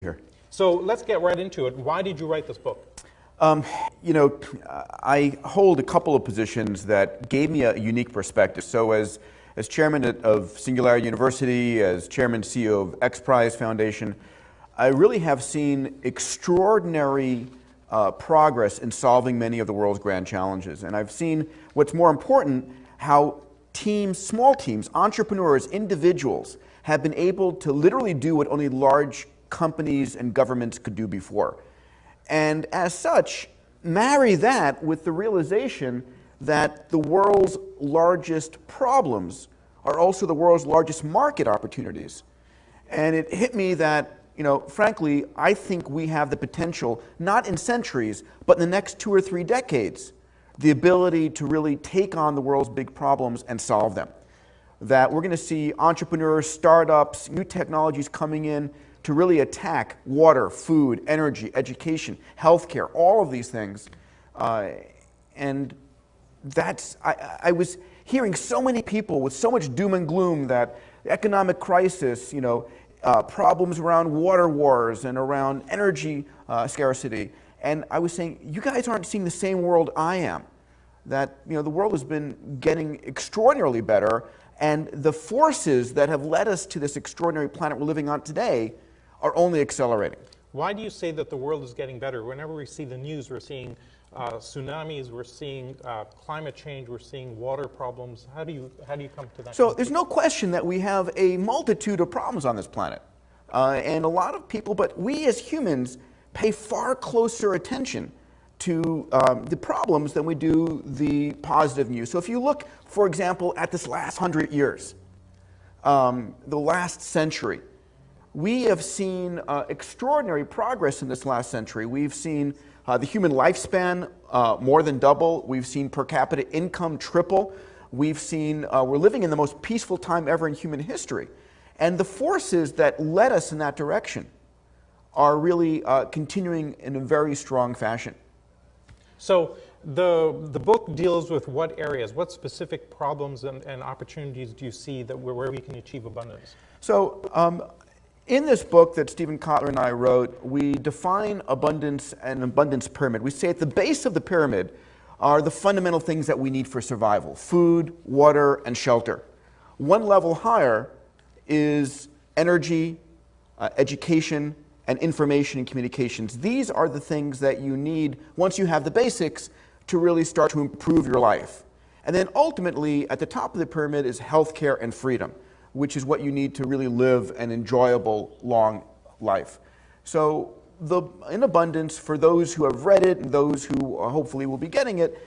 Here. So let's get right into it. Why did you write this book? You know, I hold a couple of positions that gave me a unique perspective. So as chairman of Singularity University, as chairman and CEO of X Prize Foundation, I really have seen extraordinary progress in solving many of the world's grand challenges. And I've seen, what's more important, how teams, small teams, entrepreneurs, individuals have been able to literally do what only large companies and governments could do before. And as such, marry that with the realization that the world's largest problems are also the world's largest market opportunities. And it hit me that, you know, frankly, I think we have the potential, not in centuries, but in the next 2 or 3 decades, the ability to really take on the world's big problems and solve them. That we're going to see entrepreneurs, startups, new technologies coming in to really attack water, food, energy, education, healthcare, all of these things. And that's, I was hearing so many people with so much doom and gloom that the economic crisis, you know, problems around water wars and around energy scarcity. And I was saying, you guys aren't seeing the same world I am. That, you know, the world has been getting extraordinarily better, and the forces that have led us to this extraordinary planet we're living on today are only accelerating. Why do you say that the world is getting better? Whenever we see the news, we're seeing tsunamis, we're seeing climate change, we're seeing water problems. How do you come to that? So there's no question that we have a multitude of problems on this planet. And a lot of people, but we as humans pay far closer attention to the problems than we do the positive news. So if you look, for example, at this last 100 years, the last century, we have seen extraordinary progress in this last century. We've seen the human lifespan more than double. We've seen per capita income triple. We've seen, we're living in the most peaceful time ever in human history. And the forces that led us in that direction are really continuing in a very strong fashion. So the book deals with what areas, what specific problems and opportunities do you see that where we can achieve abundance? So in this book that Stephen Kotler and I wrote, we define abundance and abundance pyramid. We say at the base of the pyramid are the fundamental things that we need for survival: food, water, and shelter. One level higher is energy, education, and information and communications. These are the things that you need once you have the basics to really start to improve your life. And then ultimately, at the top of the pyramid is healthcare and freedom, which is what you need to really live an enjoyable, long life. So in abundance, for those who have read it and those who hopefully will be getting it,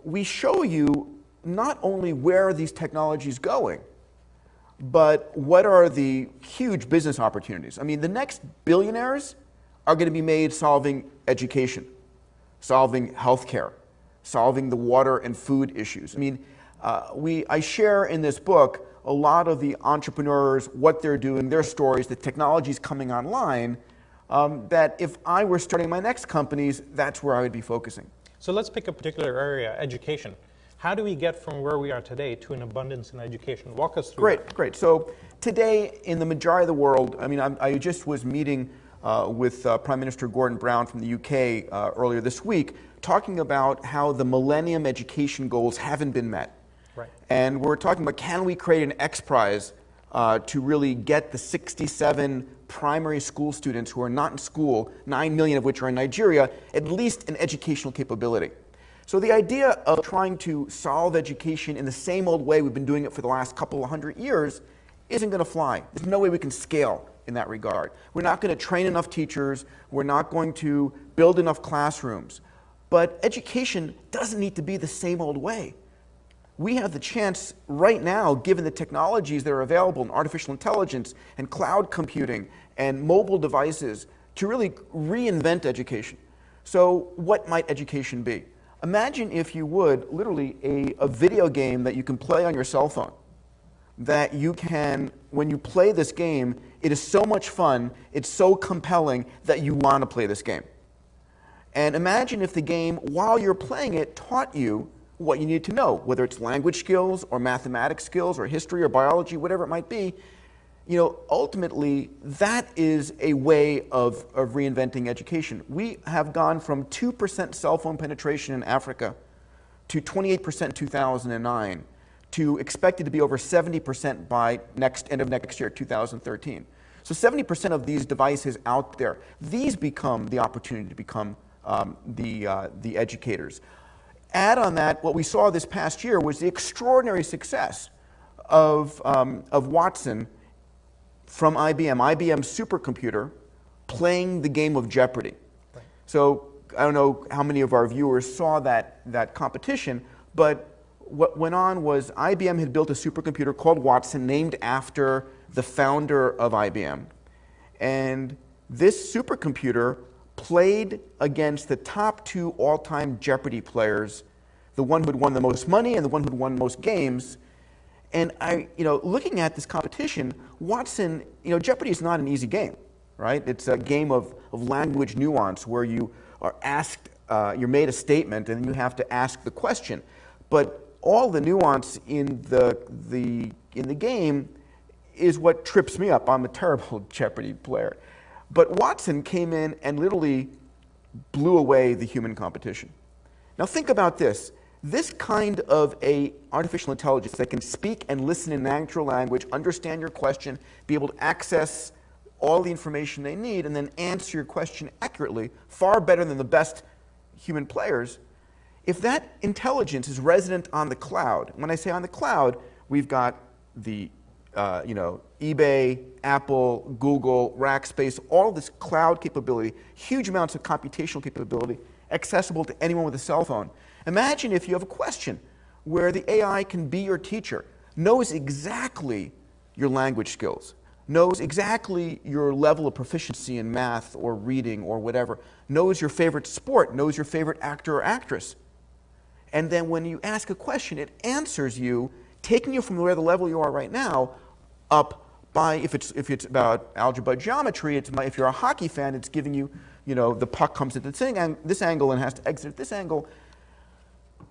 we show you not only where are these technologies going, but what are the huge business opportunities. I mean, the next billionaires are going to be made solving education, solving healthcare, solving the water and food issues. I mean, I share in this book a lot of the entrepreneurs, what they're doing, their stories, the technologies coming online, that if I were starting my next companies, that's where I would be focusing. So let's pick a particular area, education. How do we get from where we are today to an abundance in education? Walk us through that. Great. So today, in the majority of the world, I mean, I just was meeting with Prime Minister Gordon Brown from the UK earlier this week, talking about how the Millennium Education Goals haven't been met. Right. And we're talking about, can we create an X Prize to really get the 67 primary school students who are not in school, 9 million of which are in Nigeria, at least an educational capability. So the idea of trying to solve education in the same old way we've been doing it for the last couple of 100 years isn't going to fly. There's no way we can scale in that regard. We're not going to train enough teachers. We're not going to build enough classrooms. But education doesn't need to be the same old way. We have the chance right now, given the technologies that are available in artificial intelligence and cloud computing and mobile devices, to really reinvent education. So what might education be? Imagine, if you would, literally a video game that you can play on your cell phone. That you can, when you play this game, it is so much fun, it's so compelling that you want to play this game. And imagine if the game, while you're playing it, taught you what you need to know, whether it's language skills or mathematics skills or history or biology, whatever it might be. ultimately, that is a way of reinventing education. We have gone from 2% cell phone penetration in Africa to 28% in 2009 to expected to be over 70% by end of next year, 2013. So 70% of these devices out there, these become the opportunity to become the educators. Add on that, what we saw this past year was the extraordinary success of Watson from IBM, IBM's supercomputer, playing the game of Jeopardy. Right. So I don't know how many of our viewers saw that competition, but what went on was IBM had built a supercomputer called Watson, named after the founder of IBM. And this supercomputer played against the top two all-time Jeopardy players, the one who had won the most money and the one who had won most games. And looking at this competition, Watson, Jeopardy is not an easy game, right? It's a game of language nuance where you are asked, you're made a statement and you have to ask the question. But all the nuance in the game is what trips me up. I'm a terrible Jeopardy player. But Watson came in and literally blew away the human competition. Now think about this. This kind of a artificial intelligence that can speak and listen in natural language, understand your question, be able to access all the information they need, and then answer your question accurately, far better than the best human players. If that intelligence is resident on the cloud, when I say on the cloud, we've got the eBay, Apple, Google, Rackspace, all this cloud capability, huge amounts of computational capability, accessible to anyone with a cell phone. Imagine if you have a question where the AI can be your teacher, knows exactly your language skills, knows exactly your level of proficiency in math or reading or whatever, knows your favorite sport, knows your favorite actor or actress. And then when you ask a question, it answers you, taking you from where the level you are right now up by, if it's about algebra geometry, if you're a hockey fan, it's giving you, the puck comes at this angle and has to exit at this angle.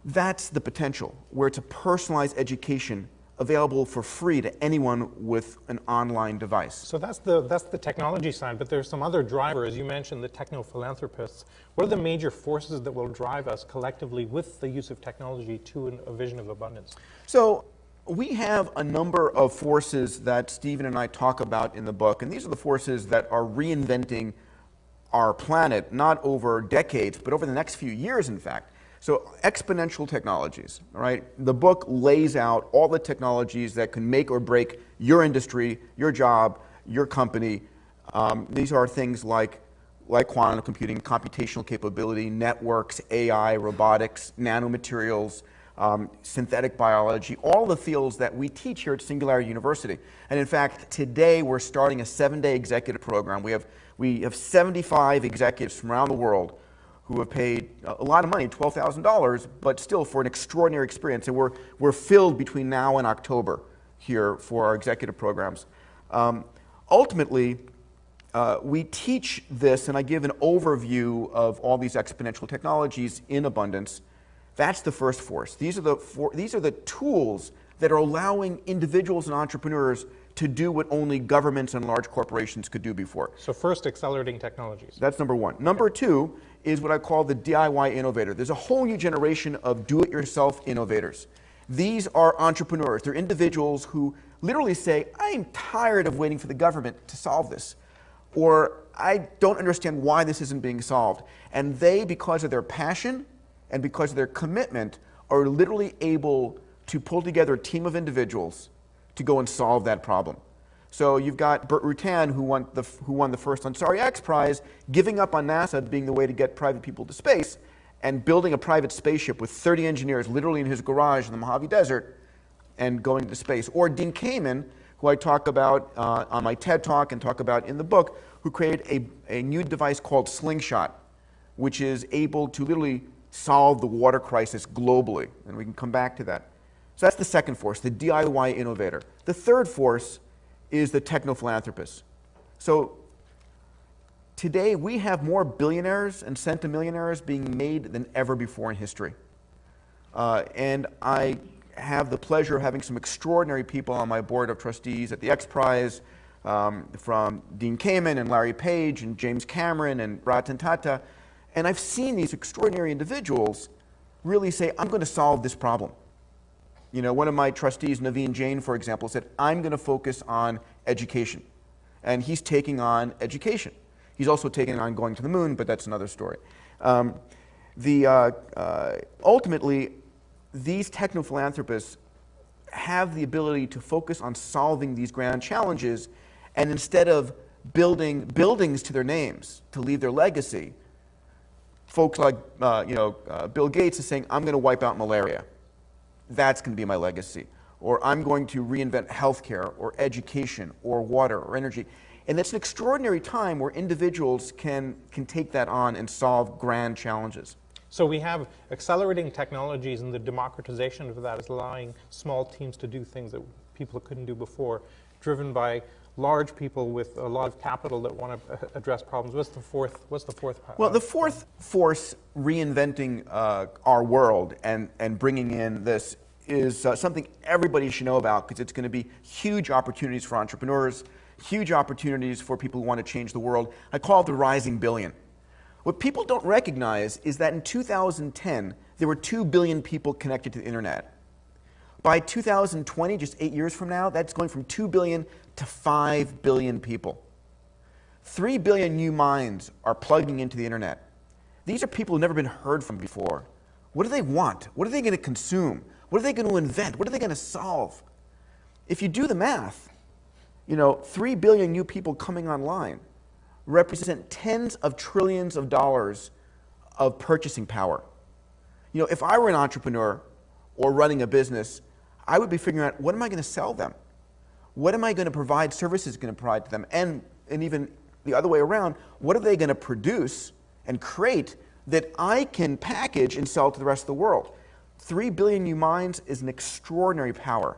That's the potential, where it's a personalized education available for free to anyone with an online device. So that's the technology side, but there's some other drivers. You mentioned the techno-philanthropists. What are the major forces that will drive us collectively with the use of technology to a vision of abundance? So we have a number of forces that Stephen and I talk about in the book, and these are the forces that are reinventing our planet, not over decades, but over the next few years, in fact. So exponential technologies, right? The book lays out all the technologies that can make or break your industry, your job, your company. These are things like quantum computing, computational capability, networks, AI, robotics, nanomaterials, synthetic biology, all the fields that we teach here at Singularity University. And in fact, today we're starting a 7-day executive program. We have 75 executives from around the world who have paid a lot of money, $12,000, but still for an extraordinary experience. And we're filled between now and October here for our executive programs. Ultimately, we teach this, and I give an overview of all these exponential technologies in abundance. That's the first force. These are the tools that are allowing individuals and entrepreneurs to do what only governments and large corporations could do before. So first, accelerating technologies. That's number one. Number two is what I call the DIY innovator. There's a whole new generation of do-it-yourself innovators. These are entrepreneurs. They're individuals who literally say, I'm tired of waiting for the government to solve this, or I don't understand why this isn't being solved. And they, because of their passion and because of their commitment, are literally able to pull together a team of individuals to go and solve that problem. So you've got Burt Rutan, who won the first Ansari X Prize, giving up on NASA being the way to get private people to space, and building a private spaceship with 30 engineers literally in his garage in the Mojave Desert and going to space. Or Dean Kamen, who I talk about on my TED Talk and talk about in the book, who created a new device called Slingshot, which is able to literally solve the water crisis globally. And we can come back to that. So that's the second force, the DIY innovator. The third force is the techno-philanthropist. So today we have more billionaires and centimillionaires being made than ever before in history. And I have the pleasure of having some extraordinary people on my board of trustees at the X Prize, from Dean Kamen and Larry Page and James Cameron and Ratan Tata. And I've seen these extraordinary individuals really say, I'm going to solve this problem. You know, one of my trustees, Naveen Jain, for example, said, I'm going to focus on education. And he's taking on education. He's also taking on going to the moon, but that's another story. Ultimately, these techno-philanthropists have the ability to focus on solving these grand challenges, and instead of building buildings to their names to leave their legacy, folks like Bill Gates is saying, I'm going to wipe out malaria. That's going to be my legacy. Or I'm going to reinvent healthcare or education or water or energy. And that's an extraordinary time where individuals can take that on and solve grand challenges. So we have accelerating technologies, and the democratization of that is allowing small teams to do things that people couldn't do before, driven by large people with a lot of capital that want to address problems. What's the fourth Well, the fourth force reinventing our world and bringing in this is something everybody should know about, because it's going to be huge opportunities for entrepreneurs, huge opportunities for people who want to change the world. I call it the rising billion. What people don't recognize is that in 2010, there were 2 billion people connected to the internet. By 2020, just 8 years from now, that's going from 2 billion to 5 billion people. 3 billion new minds are plugging into the internet. These are people who've never been heard from before. What do they want? What are they going to consume? What are they going to invent? What are they going to solve? If you do the math, 3 billion new people coming online represent tens of trillions of dollars of purchasing power. If I were an entrepreneur or running a business, I would be figuring out, what am I going to sell them? What am I going to provide, services going to provide to them? And even the other way around, what are they going to produce and create that I can package and sell to the rest of the world? 3 billion new minds is an extraordinary power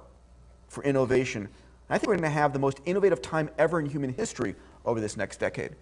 for innovation. I think we're going to have the most innovative time ever in human history over this next decade.